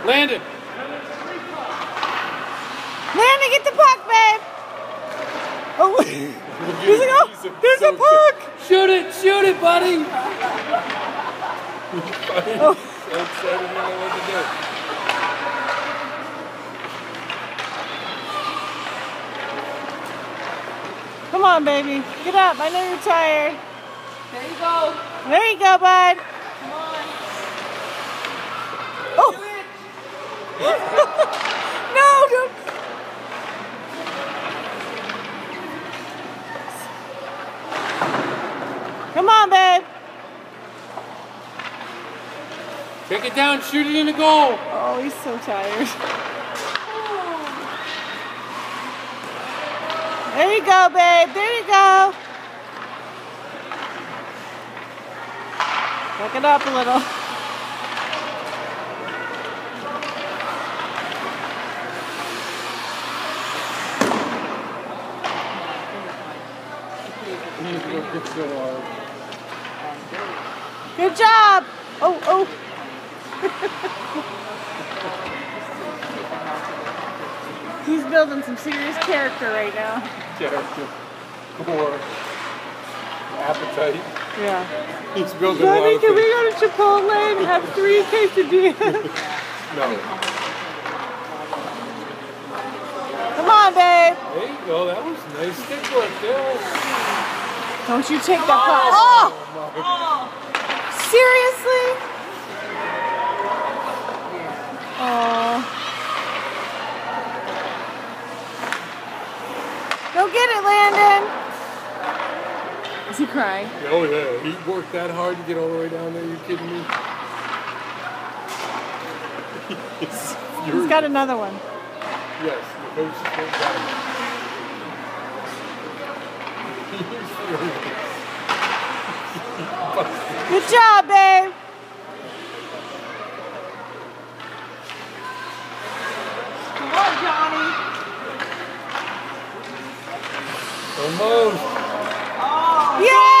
Landon. Landon, get the puck, babe. Oh, he's like, oh, there's a puck. Shoot it, buddy. Oh. So excited, I don't know what to do. Come on, baby. Get up. I know you're tired. There you go. There you go, bud. Come on. Oh. No, don't. Come on, babe. Take it down, shoot it in the goal. Oh, he's so tired. There you go, babe. There you go. Back it up a little. Good job. Oh, oh. He's building some serious character right now. Character. Core. Appetite. Yeah. He's building a lot Honey, of can we things. go to Chipotle and have 3 quesadillas? No. Come on, babe. There you go. That was nice stick work there. Don't you take that puck. Oh! Seriously? Oh. Go get it, Landon. Is he crying? Oh yeah, he worked that hard to get all the way down there. You kidding me? He's got another one. Yes, the coach is going down. He's furious. Good job, babe. Come on, Johnny. Almost. Yeah!